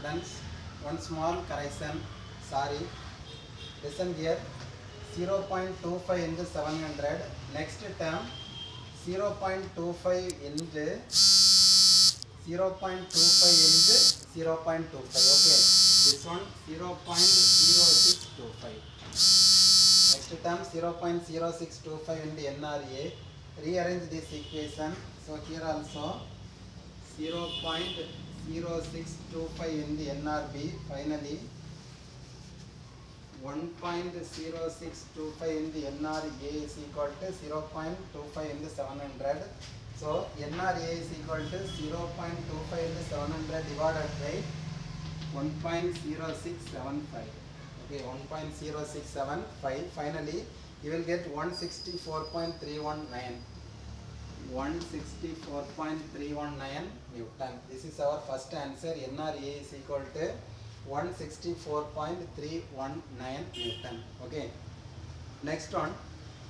students, one small correction. Sorry, listen here. 0.25 into 700. Next term 0.25 into 0.25 into 0.25. Okay, this one 0.0625. Next term 0.0625 into NRA. Rearrange this equation. So here also 0.0625 in the NRB. Finally 1.0625 in the NRA is equal to 0.25 in the 700. So NRA is equal to 0.25 in the 700 divided by 1.0675. Okay, 1.0675. Finally you will get 164.319. 164.319 Newton. This is our first answer. NRA is equal to 164.319 Newton. Okay. Next one,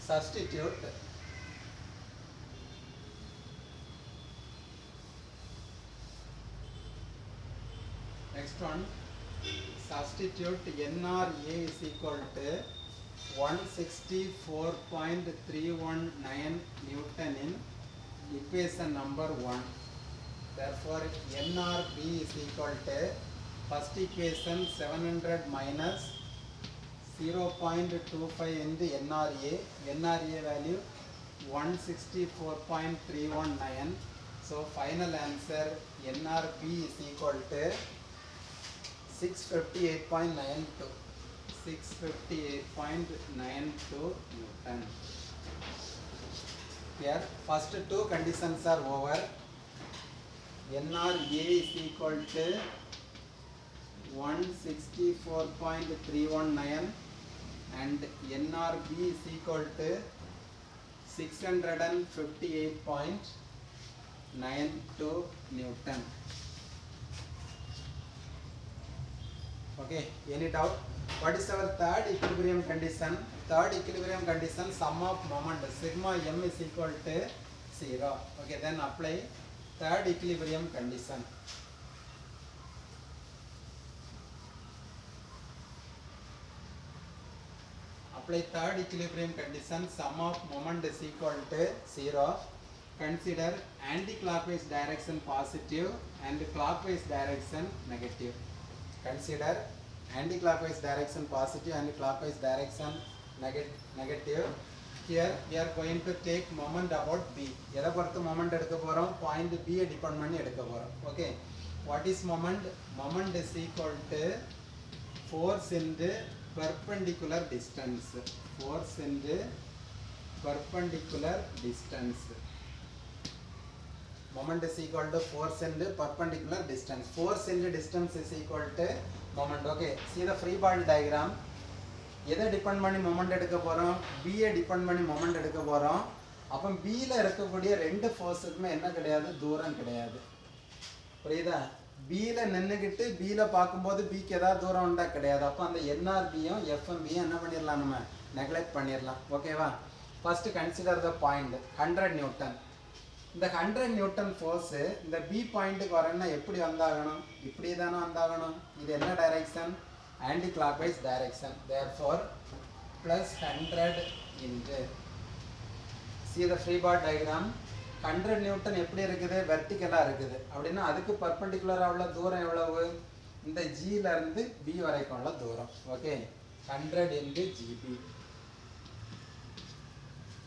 substitute. Next one, substitute NRA is equal to 164.319 Newton in equation number 1. Therefore NRB is equal to first equation 700 minus 0.25 in the NRA. NRA value 164.319. So final answer NRB is equal to 658.92. 658.92 Newton. Here first two conditions are over. NRA is equal to 164.319 and NRB is equal to 658.92 Newton. Okay, any doubt? What is our third equilibrium condition? Third equilibrium condition, sum of moment sigma m is equal to 0. Okay, then apply third equilibrium condition. Apply third equilibrium condition, sum of moment is equal to 0. Consider anti-clockwise direction positive and clockwise direction negative. Consider anti-clockwise direction positive and clockwise direction negative. Here we are going to take moment about B. எதை பொறுத்து moment எடுக்க போறோம்? Point B depend பண்ணி எடுக்க போறோம். Okay. What is moment? Moment is equal to force into perpendicular distance. Force into perpendicular distance. Moment is equal to force into perpendicular distance. Force into distance is equal to moment. Okay, see the free body diagram. எதை depend பண்ணி moment எடுக்க போகிறோம்? பியை depend பண்ணி moment எடுக்க போகிறோம். அப்போ பியில் இருக்கக்கூடிய ரெண்டு ஃபோர்ஸுக்குமே என்ன கிடையாது? தூரம் கிடையாது. புரியுதா? பியில் நின்றுக்கிட்டு பியில் பார்க்கும்போது பிக்கு ஏதாவது தூரம் உண்டா? கிடையாது. அப்போ அந்த என்ஆர்பியும் எஃப்எம்பியும் என்ன பண்ணிடலாம்? நம்ம நெக்லெக்ட் பண்ணிடலாம். ஓகேவா? First consider the point 100 Newton. இந்த 100 நியூட்டன் ஃபோர்ஸு இந்த பி பாயிண்ட்டுக்கு வரணும்னா எப்படி வந்தாகணும்? இப்படி தானே வந்தாகணும். இது என்ன direction? Anti clockwise direction. Therefore plus 100 into see the free body diagram. 100 Newton எப்படி இருக்குது? வெர்டிக்கலாக இருக்குது. அப்படின்னா அதுக்கு பர்பெண்டிகுலராக உள்ள தூரம் எவ்வளவு? இந்த ஜியிலேருந்து பி வரைக்கும் உள்ள தூரம். Okay, 100 into GB.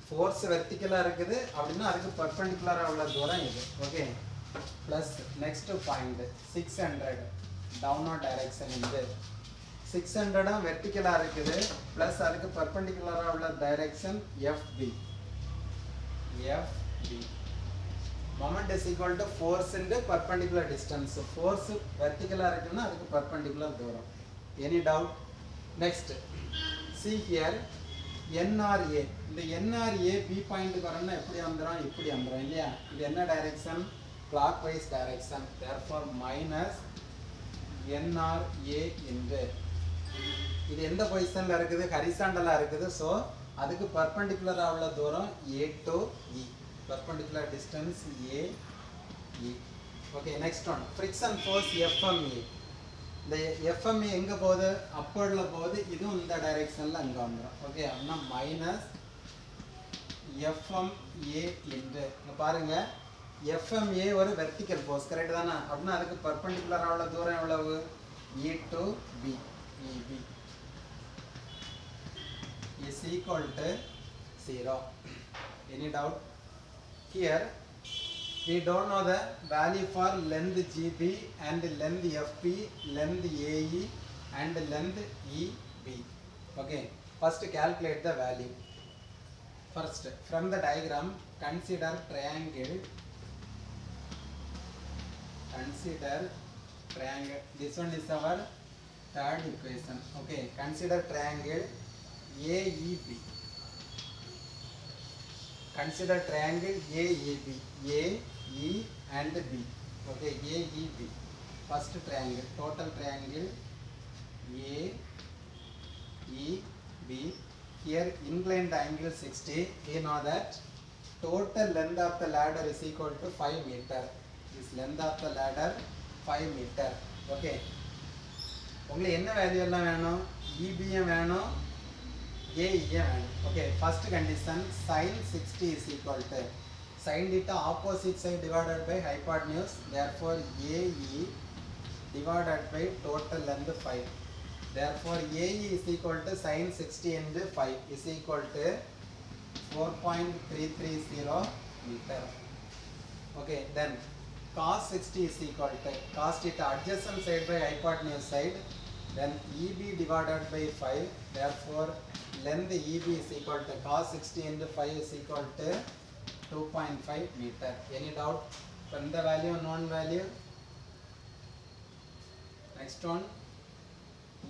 ஃபோர்ஸ் வெர்டிக்கலாக இருக்குது அப்படின்னா அதுக்கு பர்பெண்டிகுலராக உள்ள தூரம் இது. Okay, plus next point 600 downward direction இருந்து 600 வெர்டிக்கலாக இருக்குது ப்ளஸ் அதுக்கு பர்பெண்டிகுலராக உள்ள direction FP. Moment is equal to force into perpendicular distance. Force vertical இருக்குன்னா அதுக்கு perpendicular தூரம். Any doubt? Next, see here NRA. இந்த NRA B பாயிண்ட்க்கு வரணும்னா எப்படி வந்துரும்? இப்படி வந்துரும் இல்லையா? இது என்ன direction? clockwise direction. Therefore minus NRA into இது எந்த பொசிஷன்ல இருக்குது? ஹரிசாண்டலா இருக்குது. ஸோ அதுக்கு பர்பெண்டிகுலராக உள்ள தூரம் A to E. Perpendicular distance A, E. Okay, next one. Friction force FME. இந்த FME எங்கே போகுது, அப்போர்டில் போகுது, இதுவும் இந்த டைரெக்ஷனில் அங்கே வந்துடும். ஓகே, அப்படின்னா மைனஸ் FMA என்று இங்கே பாருங்கள், FMA ஒரு வெர்டிக்கல் ஃபோர்ஸ் கரெக்ட் தானே, அப்படின்னா அதுக்கு பர்பண்டிகுலராக உள்ள தூரம் எவ்வளவு, E to B, EB is equal to 0. Any doubt? Here we don't know the value for length GB and length FP, length AE and length EB. Okay, first calculate the value. First, from the diagram, consider triangle. This one is our third equation. Okay, consider triangle AEB. Consider triangle AEB. A, E and B. Okay, AEB. First triangle, total triangle A, E, B. Here inclined angle 60. We know that total length of the ladder is equal to 5 meter. This length of the ladder 5 meter. Okay. உங்களுக்கு என்ன value எல்லாம் வேணும், EBM வேணும், AEM வேணும். Okay, first condition, sin 60 is equal to sin theta opposite side divided by hypotenuse, therefore AE divided by total length 5. Therefore AE is equal to sin 60 into 5 is equal to 4.330 meter. Okay, then cos 60 is equal to cos theta adjacent side by hypotenuse side, then EB divided by 5, therefore length EB is equal to cos 60 into 5 is equal to 2.5 meter. Any doubt from the value, known value? Next one,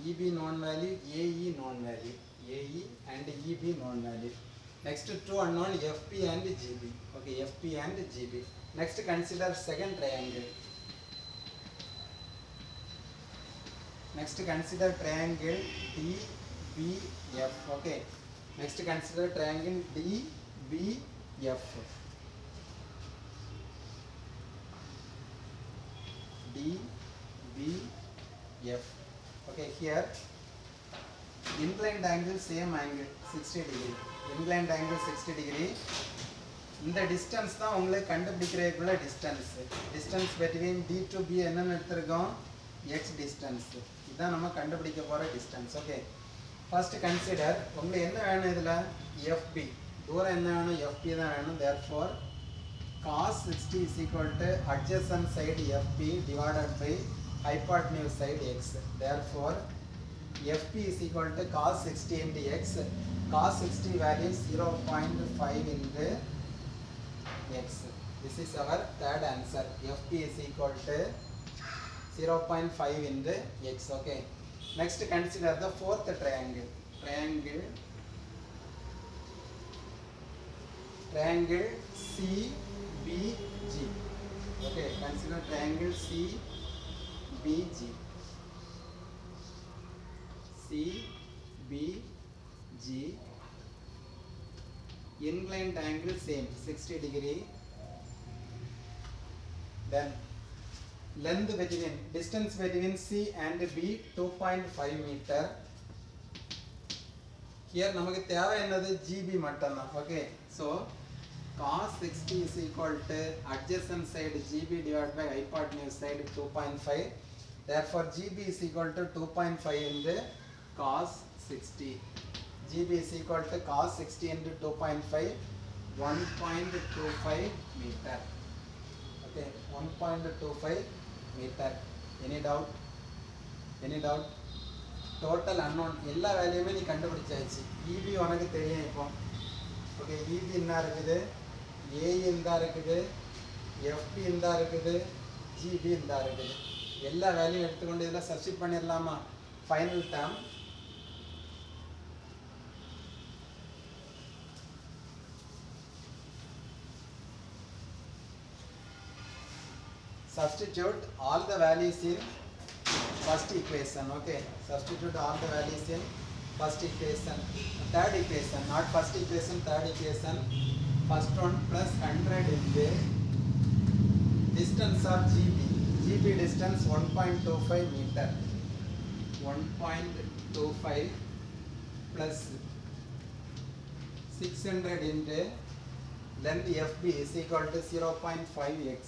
EB known value, AE known value, AE and EB known value. Next two unknown, FP and GB. Okay, FP and GB. Next consider second triangle. Next consider triangle DBF. Okay, next consider triangle DBF. DBF. Okay, here inclined angle same angle 60 degree. Inclined angle 60 degree. இந்த distance தான் உங்களுக்கு கண்டுபிடிக்கிறதுக்குள்ள distance between D to B என்னன்னு எடுத்துருக்கோம், X distance. இதுதான் நம்ம கண்டுபிடிக்க போகிற distance. Okay, first consider உங்களுக்கு என்ன வேணும், இதில் FB தூரம் என்ன வேணும், FP தான் வேணும். therefore cos 60 is equal to adjacent side FP divided by hypotenuse side X. therefore FP is equal to cos 60 into X. Cos 60 value 0.5 into X. This is our third answer. FP is equal to 0.5 into X. Okay. Next consider the fourth triangle. Triangle CBG. Okay. Consider triangle CBG. CBG. Inclined angle same 60 degree. Then length between, distance between C and B 2.5 meter. Here நமக்கு தேவை என்னது, GB மட்டும்தான். Okay, so cos 60 is equal to adjacent side GB divided by hypotenuse side 2.5. therefore GB is equal to 2.5 into cos 60. GB is equal to cos 60 into 2.5, 1.25 meter. Okay, 1.25 meter. Any doubt? Total unknown. எல்லா வேல்யூமே நீ கண்டுபிடிச்சாச்சு. EB உனக்கு தெரியும் இப்போ. Okay, EB என்ன இருக்குது, AE என்ன இருக்குது, FP என்ன இருக்குது, GB என்ன இருக்குது. எல்லா வேல்யூ எடுத்துக்கொண்டு இதெல்லாம் சப்ஸ்டிட் பண்ணிடலாமா. Final term substitute all the values in first equation. Okay, substitute all the values in first equation, third equation, not first equation, third equation. First one plus 100 in the distance of GB distance 1.25 meter. 1.25 plus 600 into length FB is equal to 0.5x.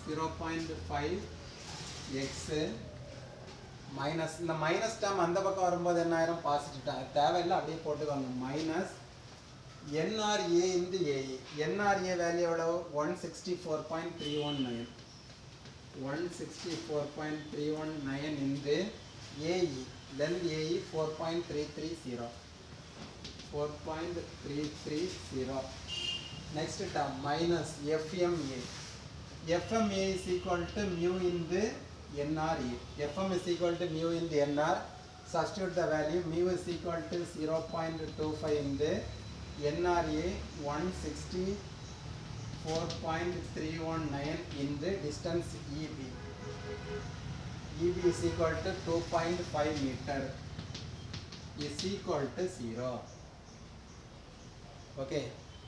0.5x minus இந்த minus dam அந்த பக்கம் வரும்போது என்ன ஆயிரும் positive dam தேவையில்லை அப்படியே போட்டுக்கோங்க minus NRA into AE NRA value எவ்வளவு 164.319 164.319 into AE length AE 4.330 4.330 next term minus FMA FMA is equal to mu into NRE FM is equal to mu into NR substitute the value mu is equal to 0.25 into NRA 164.319 in the distance EB EB is equal to 2.5 meter is equal to 0. Okay,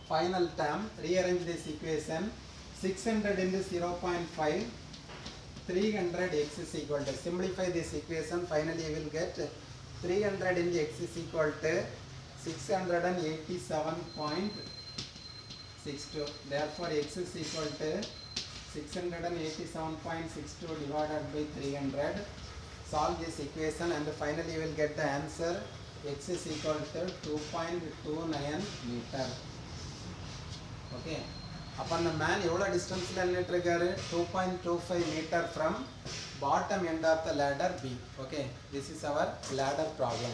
final term, rearrange this equation. 600 into 0.5 300x is equal to, simplify this equation, finally you will get 300 into x is equal to 687.62. Therefore x is equal to 687.62 divided by 300. Solve this equation and finally you will get the answer. X is equal to 2.29 meter. Okay. Upon the man, evola distance la nittirukkaru 2.25 meter from bottom end of the ladder B. Okay. This is our ladder problem.